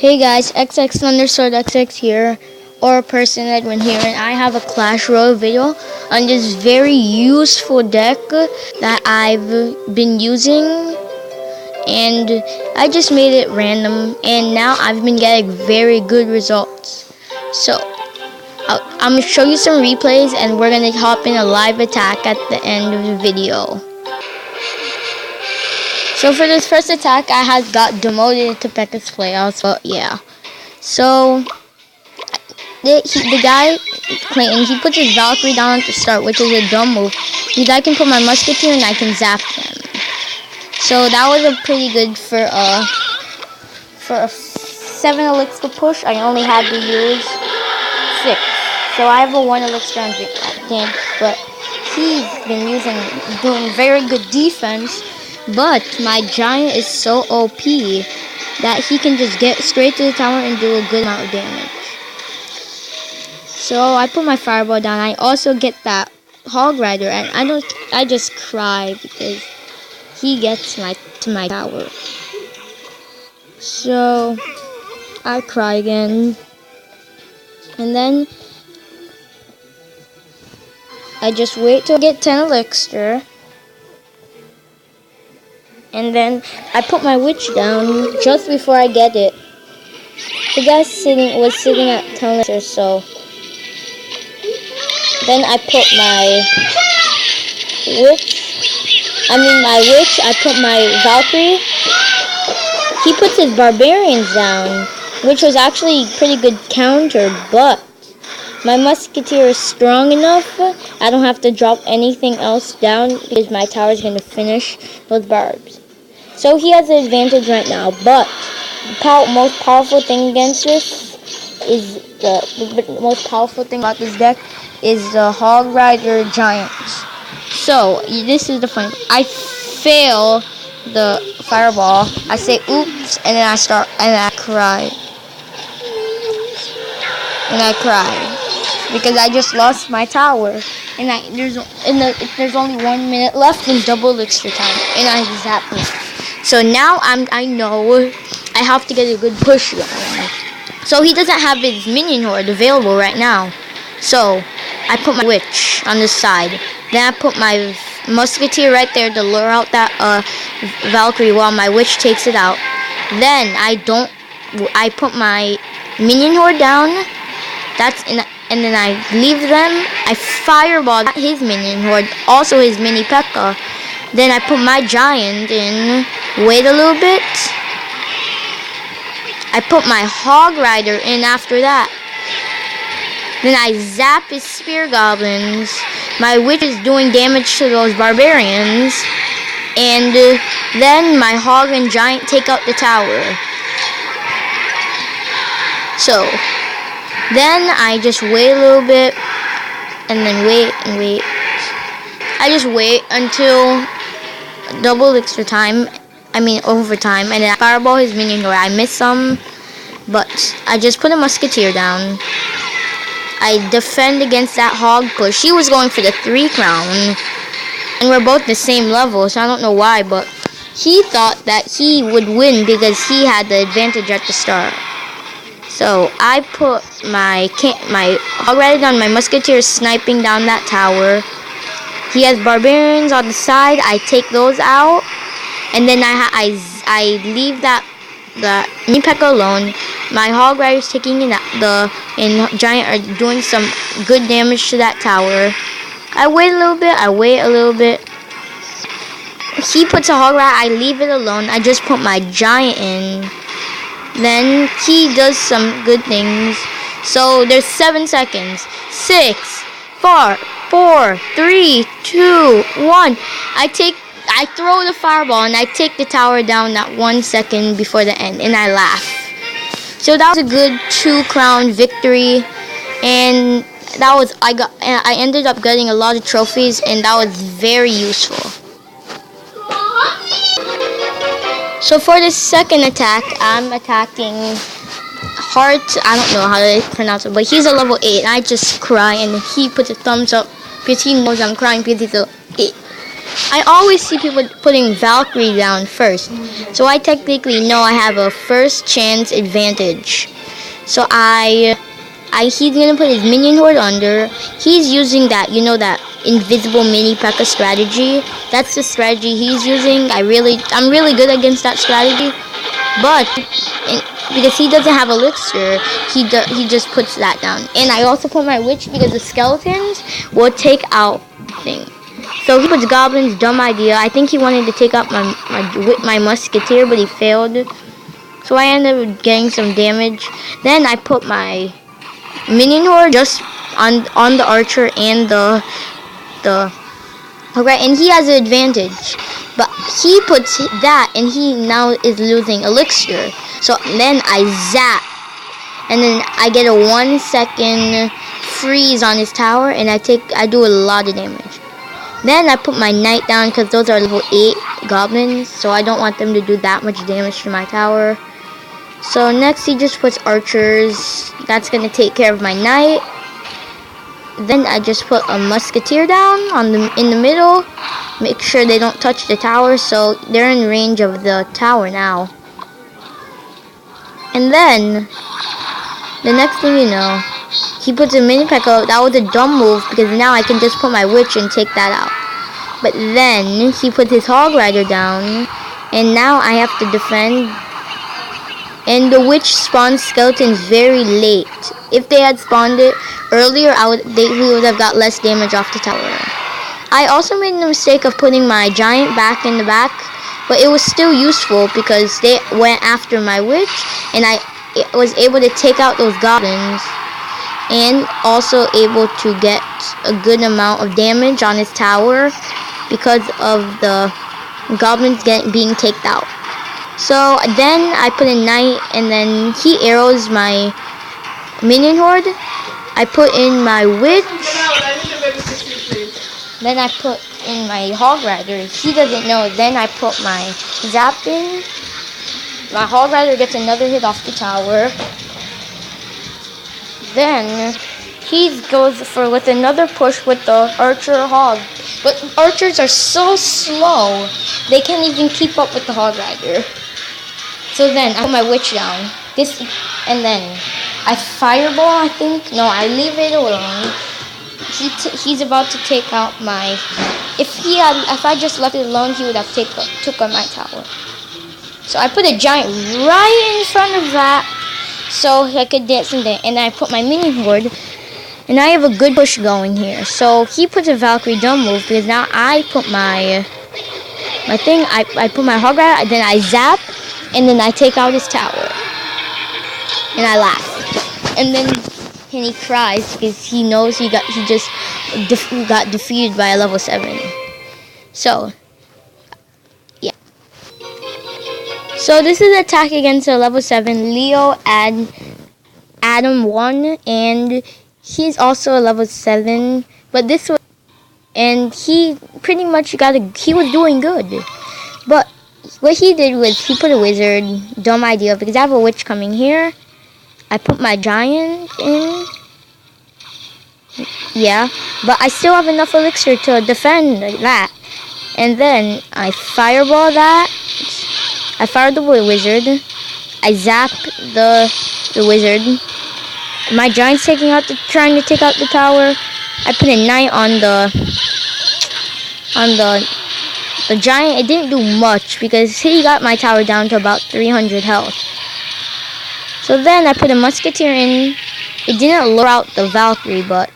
Hey guys, XX_XX here, or Person Edwin here, and I have a Clash Royale video on this very useful deck that I've been using, and I just made it random, and now I've been getting very good results. So, I'm going to show you some replays, and we're going to hop in a live attack at the end of the video. So for this first attack, I had got demoted to Pekka's Playhouse, but yeah. So, the guy, Clayton, he puts his Valkyrie down at the start, which is a dumb move, because I can put my Musketeer and I can zap him. So that was a pretty good for a 7 elixir push. I only had to use 6. So I have a 1 elixir on damage, but he's been doing very good defense. But my Giant is so OP that he can just get straight to the tower and do a good amount of damage. So I put my Fireball down. I also get that Hog Rider, and I just cry because he gets to my tower. So I cry again, and then I just wait till I get 10 elixir. And then I put my witch down just before I get it. The guy was sitting at 10 elixir, so then I put my witch, I put my Valkyrie. He puts his barbarians down, which was actually a pretty good counter, but my Musketeer is strong enough. I don't have to drop anything else down because my tower is going to finish with barbs. So he has the advantage right now, but the most powerful thing against this is the most powerful thing about this deck is the Hog Rider Giants. So this is the fun. I fail the Fireball. I say oops, and then I cry. And I cry because I just lost my tower, and there's only 1 minute left in double elixir time, and I zap me. So now I know I have to get a good push going. So he doesn't have his minion horde available right now. So I put my witch on this side. Then I put my Musketeer right there to lure out that Valkyrie while my witch takes it out. Then I put my minion horde down. And then I leave them. I fireball his minion horde, also his mini P.E.K.K.A. Then I put my Giant in, wait a little bit. I put my Hog Rider in after that. Then I zap his Spear Goblins. My Witch is doing damage to those Barbarians. And then my Hog and Giant take out the tower. So then I just wait a little bit, and then wait and wait. I just wait until double elixir time, overtime, and then I fireball his minion horde. I miss some, but I just put a Musketeer down. I defend against that Hog push. He was going for the 3 crown, and we're both the same level, so I don't know why, but he thought that he would win because he had the advantage at the start. So I put my Hog Rider down, my Musketeer is sniping down that tower. He has Barbarians on the side. I take those out, and then I leave the mini P.E.K.K.A. alone. My Hog Riders taking and Giant are doing some good damage to that tower. I wait a little bit. He puts a Hog Rider. I leave it alone. I just put my Giant in. Then he does some good things. So there's 7 seconds. 6, 4, 3, 2, 1. I throw the fireball and I take the tower down that 1 second before the end, and I laugh. So that was a good 2 crown victory, and I ended up getting a lot of trophies, and that was very useful. So for the second attack, I'm attacking Heart. I don't know how to pronounce it, but he's a level 8, and I just cry, and he puts a thumbs up because he knows I'm crying because he's a 8. I always see people putting Valkyrie down first. So I technically know I have a first chance advantage. So he's gonna put his minion horde under. He's using that, that invisible mini P.E.K.K.A strategy. That's the strategy he's using. I'm really good against that strategy. But because he doesn't have elixir, he just puts that down. And I also put my witch because the skeletons will take out thing. So he puts goblins. Dumb idea. I think he wanted to take out my musketeer, but he failed. So I ended up getting some damage. Then I put my minion horde just on the archer and the okay, and he has an advantage. But he puts that, and he now is losing elixir. So then I zap, and then I get a 1 second freeze on his tower, and I do a lot of damage. Then I put my knight down because those are level 8 goblins, so I don't want them to do that much damage to my tower. So next he just puts archers. That's gonna take care of my knight. Then I just put a musketeer down in the middle. Make sure they don't touch the tower, so they're in range of the tower now. And then the next thing you know, he puts a mini P.E.K.K.A. That was a dumb move because now I can just put my witch and take that out. But then he puts his hog rider down, and now I have to defend. And the witch spawns skeletons very late. If they had spawned it earlier, we would have got less damage off the tower. I also made the mistake of putting my giant back in the back, but it was still useful because they went after my witch, and I was able to take out those goblins, and also able to get a good amount of damage on his tower because of the goblins being taken out. So then I put a knight, and then he arrows my minion horde. I put in my witch. Then I put in my hog rider. He doesn't know. Then I put my zap in. My hog rider gets another hit off the tower. Then he goes with another push with the archer hog. But archers are so slow, they can't even keep up with the hog rider. So then I put my witch down. And then I fireball, I think. No, I leave it alone. He's about to take out my. If I just left it alone, he would have took on my tower. So I put a giant right in front of that, so I could get some damage. And I put my minion horde, and I have a good push going here. So he puts a Valkyrie dumb move because now I put my thing. I put my hog rider, then I zap, and then I take out his tower, and I laugh, and he cries because he knows he just got defeated by a level 7. So yeah. So this is an attack against a level 7 Leo and Adam 1, and he's also a level 7. But this was, and he pretty much he was doing good, but what he did was he put a wizard. Dumb idea because I have a witch coming here. I put my giant in. Yeah, but I still have enough elixir to defend that. And then I fireball that. I fired the wizard. I zap the wizard. My giant's trying to take out the tower. I put a knight on the giant. It didn't do much because he got my tower down to about 300 health. So then I put a musketeer in. It didn't lure out the Valkyrie, but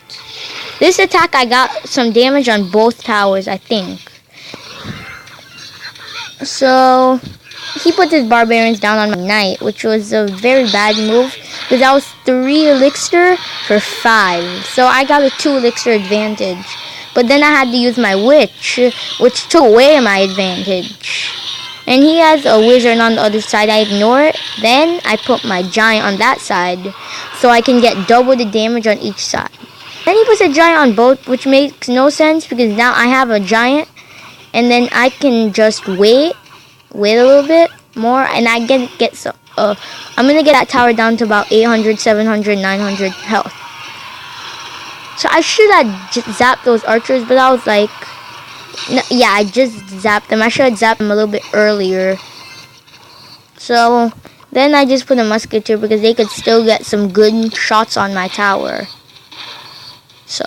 this attack I got some damage on both towers, I think. So he put his barbarians down on my knight, which was a very bad move because that was 3 elixir for 5. So I got a 2 elixir advantage. But then I had to use my witch, which took away my advantage. And he has a wizard on the other side. I ignore it. Then I put my giant on that side so I can get double the damage on each side. Then he puts a giant on both, which makes no sense because now I have a giant. And then I can just wait a little bit more, and I get some. I'm gonna get that tower down to about 800, 700, 900 health. So I should have zapped those archers, but I was like, Yeah, I just zapped them. I should have zapped them a little bit earlier. So then I just put a musketeer because they could still get some good shots on my tower. So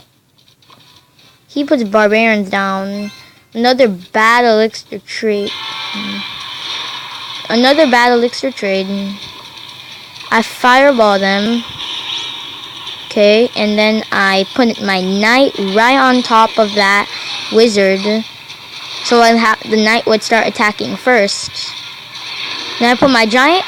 he puts barbarians down. Another bad elixir trade. Another bad elixir trade. I fireball them. Okay, and then I put my knight right on top of that wizard. So the knight would start attacking first. Then I put my giant.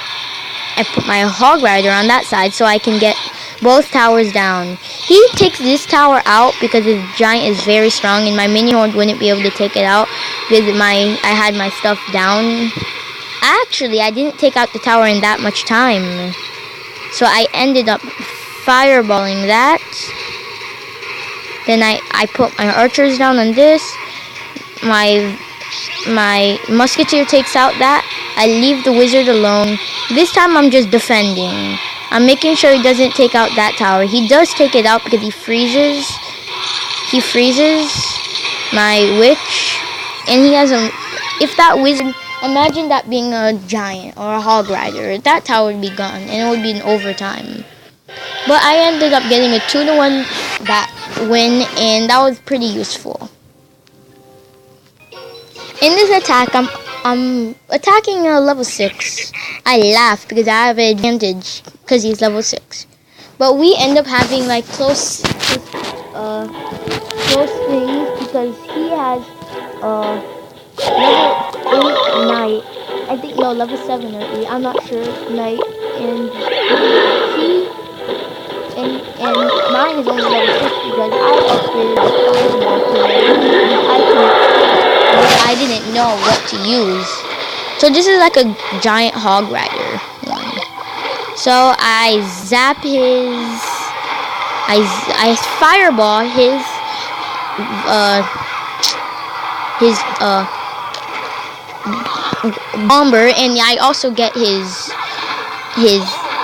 I put my hog rider on that side so I can get both towers down. He takes this tower out because his giant is very strong, and my minion horde wouldn't be able to take it out because I had my stuff down. Actually, I didn't take out the tower in that much time, so I ended up fireballing that. Then I put my archers down on this. My musketeer takes out that. I leave the wizard alone. This time I'm just defending. I'm making sure he doesn't take out that tower. He does take it out because he freezes. He freezes my witch. And he has if that wizard, imagine that being a giant or a hog rider. That tower would be gone and it would be an overtime. But I ended up getting a 2-1 win, and that was pretty useful. In this attack, I'm attacking level 6. I laugh because I have an advantage because he's level 6. But we end up having like close things because he has level 8 knight. I think no, level 7 or 8. I'm not sure. Knight, and mine is only level 6 because I upgraded the fireball today. I didn't know what to use. So this is like a giant hog rider one. So I zap I fireball his bomber, and I also get his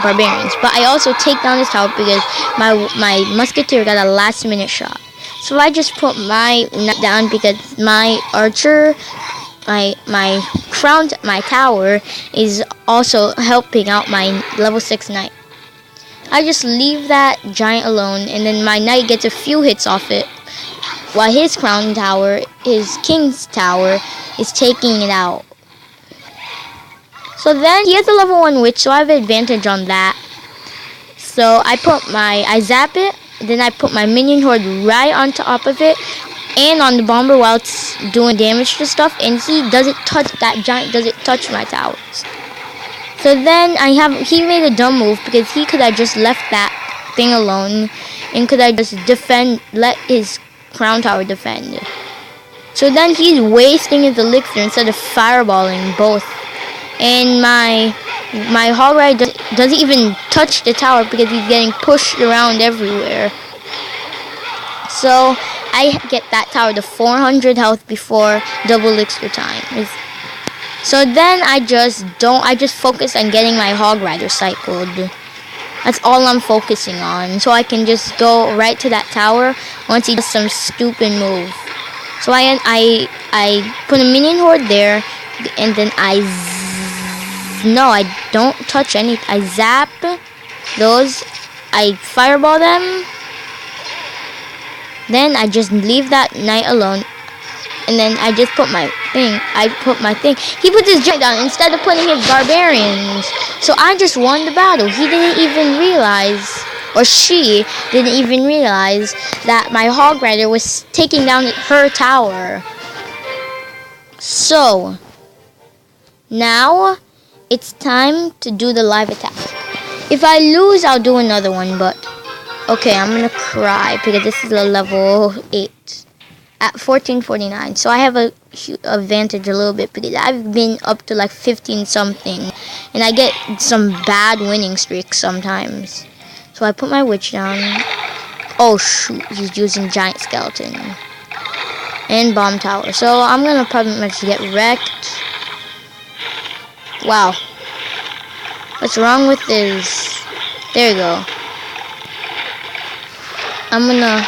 barbarians. But I also take down his tower because my musketeer got a last minute shot. So I just put my knight down because my archer, my tower is also helping out my level 6 knight. I just leave that giant alone, and then my knight gets a few hits off it, while his crown tower, his king's tower, is taking it out. So then he has a level 1 witch, so I have an advantage on that. So I zap it, then I put my minion horde right on top of it and on the bomber while it's doing damage to stuff, and that giant doesn't touch my towers. So then he made a dumb move because he could have just left that thing alone and could have just let his crown tower defend. So then he's wasting his elixir instead of fireballing both. And my hog rider doesn't even touch the tower because he's getting pushed around everywhere. So I get that tower to 400 health before double elixir time. So then I just focus on getting my hog rider cycled. That's all I'm focusing on. So I can just go right to that tower once he does some stupid move. So I put a minion horde there, and then I don't touch any. I zap those. I fireball them. Then I just leave that knight alone. And then I just put my thing. He put his giant down instead of putting his barbarians. So I just won the battle. He didn't even realize, or she didn't even realize, that my hog rider was taking down her tower. So now it's time to do the live attack. If I lose, I'll do another one, but okay, I'm gonna cry because this is a level 8 at 1449. So I have a advantage a little bit because I've been up to like 15 something, and I get some bad winning streaks sometimes. So I put my witch down. Oh shoot, he's using giant skeleton and bomb tower. So I'm gonna probably much get wrecked. Wow. What's wrong with this? There you go. I'm gonna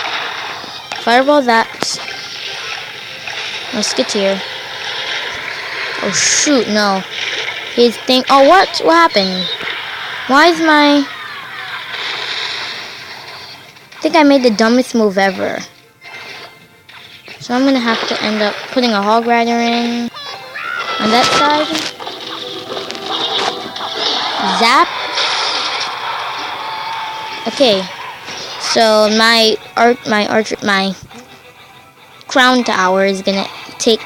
fireball that. Musketeer. Oh shoot, no. His thing. Oh, what? What happened? Why is my... I think I made the dumbest move ever. So I'm gonna have to end up putting a hog rider in on that side. Zap. Okay. So my crown tower is gonna take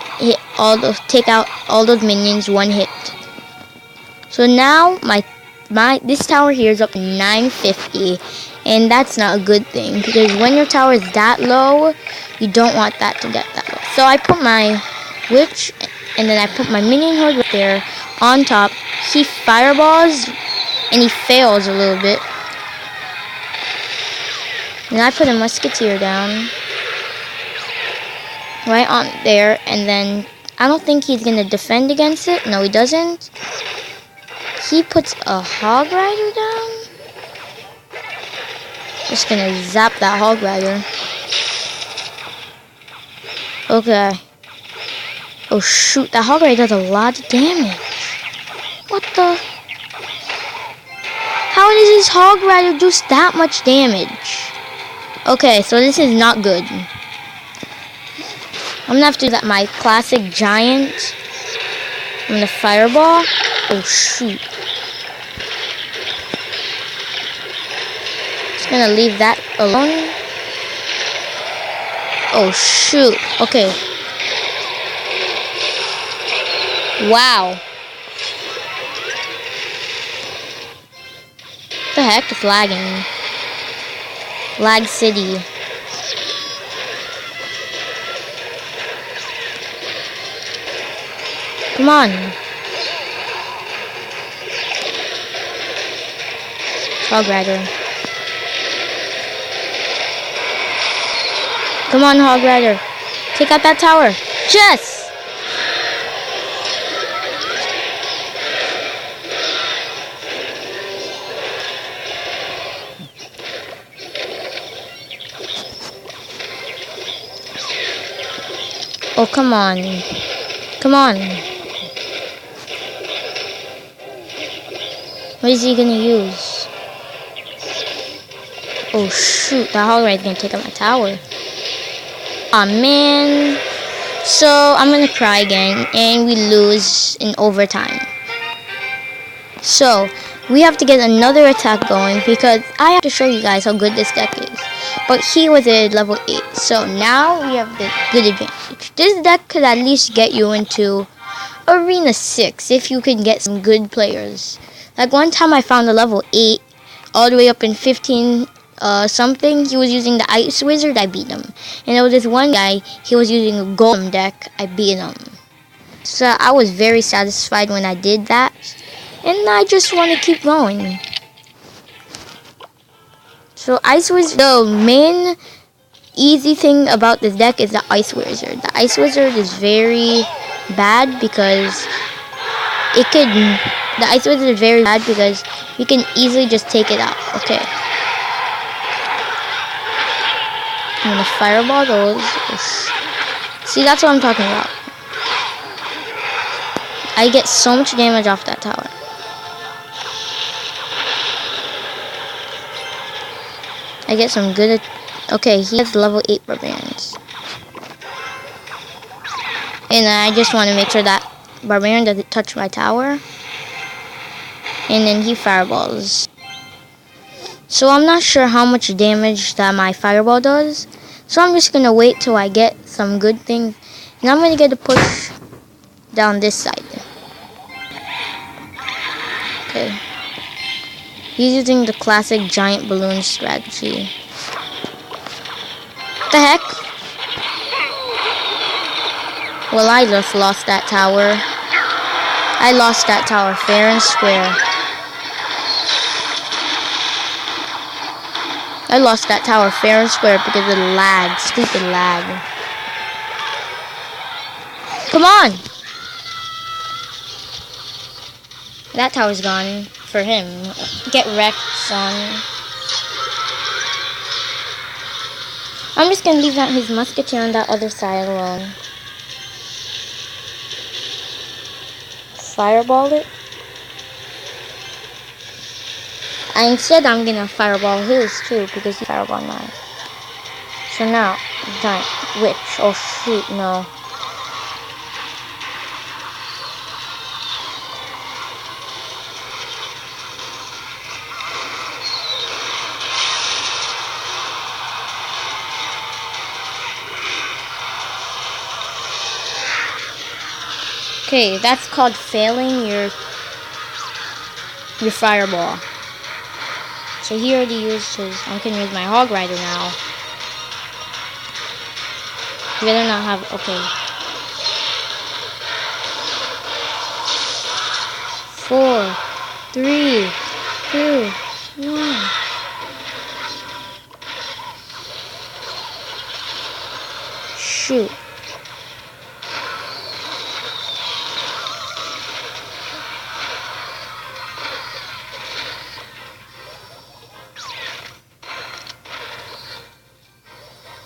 out all those minions one hit. So now this tower here is up to 950, and that's not a good thing because when your tower is that low, you don't want that to get that low. So I put my witch, and then I put my minion horde right there on top. He fireballs, and he fails a little bit. And I put a musketeer down right on there, and then I don't think he's gonna defend against it. No, he doesn't. He puts a hog rider down. Just gonna zap that hog rider. Okay. Oh shoot, that hog rider does a lot of damage. What the? How does his hog rider do that much damage? Okay, so this is not good. I'm gonna have to do that my classic giant. I'm gonna fireball. Oh shoot. Just gonna leave that alone. Oh shoot. Okay. Wow. What the heck? It's lagging. Lag City. Come on. Hog rider. Come on, hog rider. Take out that tower. Yes! Oh, come on. Come on. What is he gonna use? Oh shoot, that hog rider's gonna take out my tower. Aw man. So I'm gonna cry again, and we lose in overtime. So we have to get another attack going because I have to show you guys how good this deck is. But he was at level 8, so now we have the good advantage. This deck could at least get you into Arena 6 if you can get some good players. Like one time I found a level 8 all the way up in 15 something. He was using the Ice Wizard, I beat him. And there was this one guy, he was using a Golem deck, I beat him. So I was very satisfied when I did that. And I just want to keep going. So Ice Wizard, the main easy thing about this deck is the Ice Wizard. The Ice Wizard is very bad because the Ice Wizard is very bad because we can easily just take it out. Okay. I'm gonna fireball those. See, that's what I'm talking about. I get so much damage off that tower. I get some good... Okay, he has level 8 barbarians. And I just want to make sure that barbarian doesn't touch my tower. And then he fireballs. So I'm not sure how much damage that my fireball does. So I'm just going to wait till I get some good things. And I'm going to get a push down this side. Okay. He's using the classic giant balloon strategy. What the heck? Well, I just lost that tower. I lost that tower fair and square. I lost that tower fair and square because of the lag. Stupid lag. Come on! That tower's gone for him. Get wrecked, son. I'm just gonna leave out his musketeer on that other side alone. fireball it. Instead, I'm gonna fireball his too because he fireballed mine. So now, giant witch. Oh shoot, no. Okay, that's called failing your fireball. So he already used his. I'm gonna use my hog rider now. You better not have. Okay. 4, 3, 2, 1. Shoot.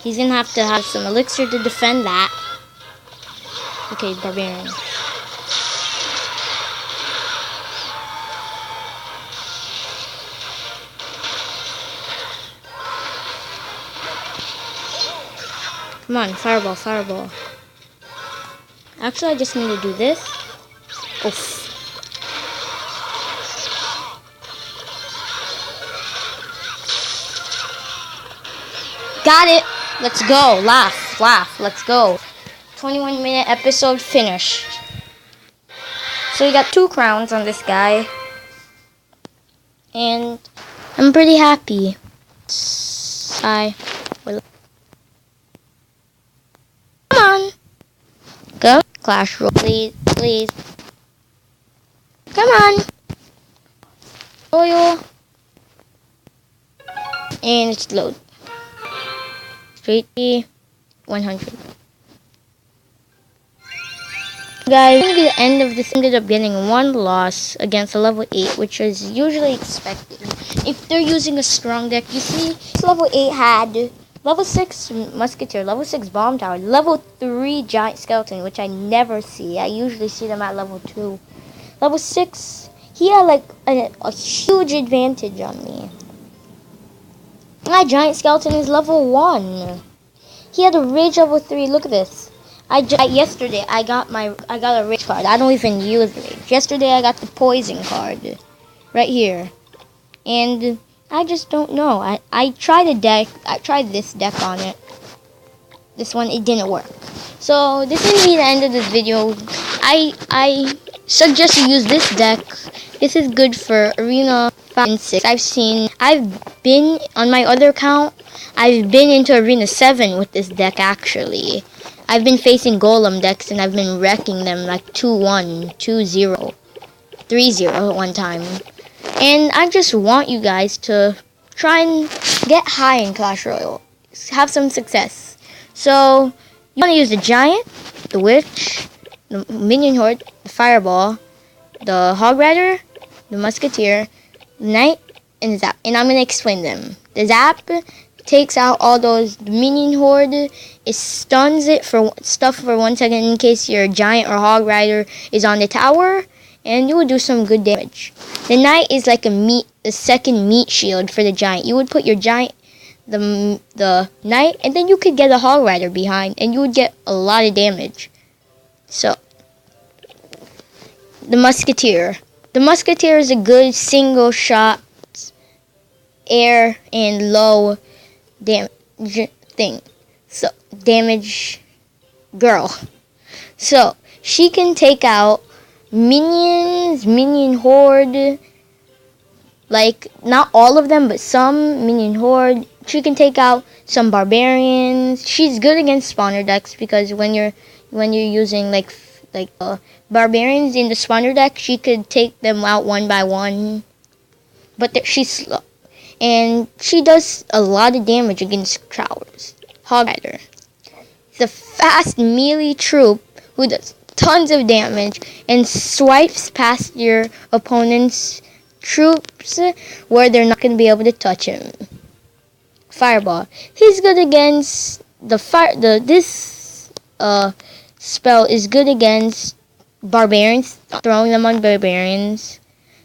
He's gonna have to have some elixir to defend that. Okay, barbarian. Come on, fireball, fireball. Actually, I just need to do this. Oof. Got it! Let's go. Laugh, laugh. Let's go. 21-minute episode finished. So we got 2 crowns on this guy. And I'm pretty happy. I will. Come on. Go. Clash Royale. Please, please. Come on. Royal. And it's load. Straight 100. Guys, at the end of this, ended up getting 1 loss against a level 8, which is usually expected. If they're using a strong deck, you see, level 8 had level 6 Musketeer, level 6 Bomb Tower, level 3 Giant Skeleton, which I never see. I usually see them at level 2. Level 6, he had like a huge advantage on me. My Giant Skeleton is level 1. He had a Rage level 3. Look at this. Yesterday I got a Rage card. I don't even use Rage. Yesterday I got the Poison card. Right here. And I just don't know. I tried a deck. I tried this deck on it. This one, it didn't work. So this is the end of this video. I suggest you use this deck. This is good for Arena 5 and 6. I've been on my other account. I've been into Arena 7 with this deck actually. I've been facing Golem decks and I've been wrecking them like 2-1, 2-0, 3-0 one time. And I just want you guys to try and get high in Clash Royale. Have some success. So, you want to use the Giant, the Witch, the Minion Horde, the Fireball, the Hog Rider, the Musketeer, the Knight, and the Zap. And I'm going to explain them. The Zap takes out all those minion horde. It stuns it for 1 second in case your giant or hog rider is on the tower, and you will do some good damage. The knight is like the second meat shield for the giant. You would put your giant, the knight, and then you could get a hog rider behind, and you would get a lot of damage. So the musketeer. The musketeer is a good single shot, air and low damage thing. So damage girl. So she can take out minions, minion horde, like not all of them but some minion horde. She can take out some barbarians. She's good against spawner decks because when you're using like barbarians in the spawner deck, she could take them out 1 by 1. But she's slow. And she does a lot of damage against towers. Hog Rider. It's a fast melee troop who does tons of damage and swipes past your opponent's troops where they're not going to be able to touch him. Fireball. He's good against this spell is good against barbarians, throwing them on barbarians,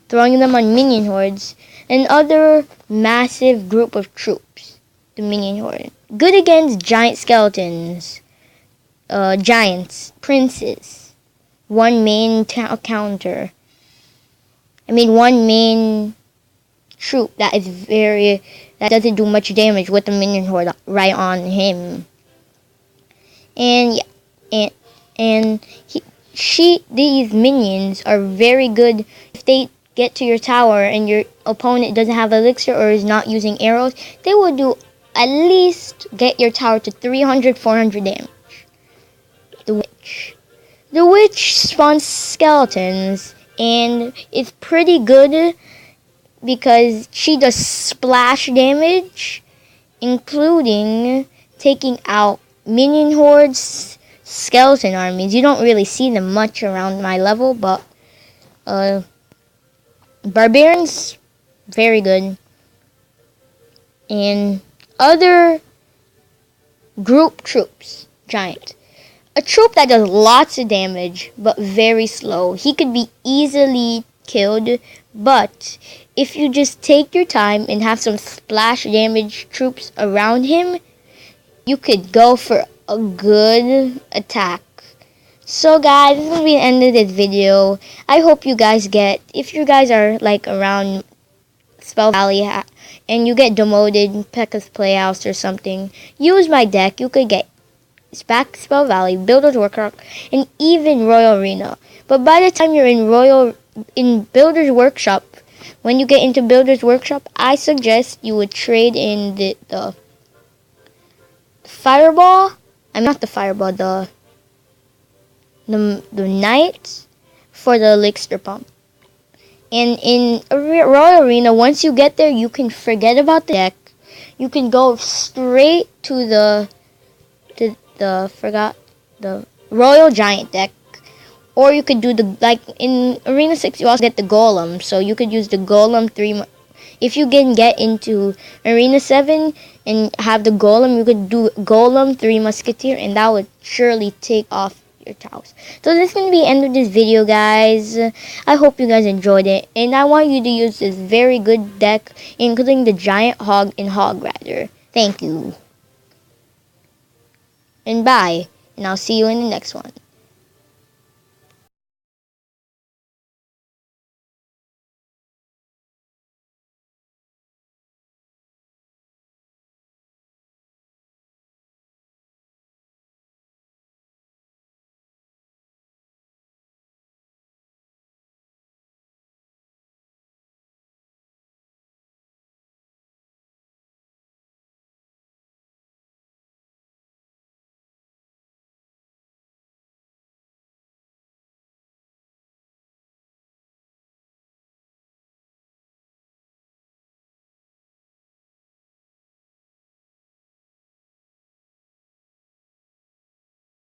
throwing them on minion hordes, and other massive group of troops. The minion horde. Good against giant skeletons, giants, princes. One main counter. One main troop that doesn't do much damage with the minion horde right on him. And yeah, and these minions are very good if they get to your tower and your opponent doesn't have elixir or is not using arrows. They will do at least get your tower to 300, 400 damage. The witch spawns skeletons and it's pretty good because she does splash damage, including taking out minion hordes, skeleton armies. You don't really see them much around my level, but barbarians, very good. And other group troops, giant. A troop that does lots of damage, but very slow. He could be easily killed, but if you just take your time and have some splash damage troops around him, you could go for a good attack. So guys, this is going to be the end of this video. I hope you guys if you guys are like around Spell Valley and you get demoted, Pekka's Playhouse or something, use my deck. You could get back Spell Valley, Builder's Workshop, and even Royal Arena. But by the time you're in Builder's Workshop, when you get into Builder's Workshop, I suggest you would trade in the Fireball. Not the Fireball, the Knight for the Elixir Pump. And in Royal Arena, once you get there, you can forget about the deck. You can go straight to the Royal Giant deck. Or you could do in Arena 6, you also get the Golem. So you could use the Golem 3. If you can get into Arena 7 and have the Golem, you could do Golem 3 Musketeer, and that would surely take off your towers. So this is going to be the end of this video, guys. I hope you guys enjoyed it, and I want you to use this very good deck, including the Giant Hog and Hog Rider. Thank you. And bye. And I'll see you in the next one.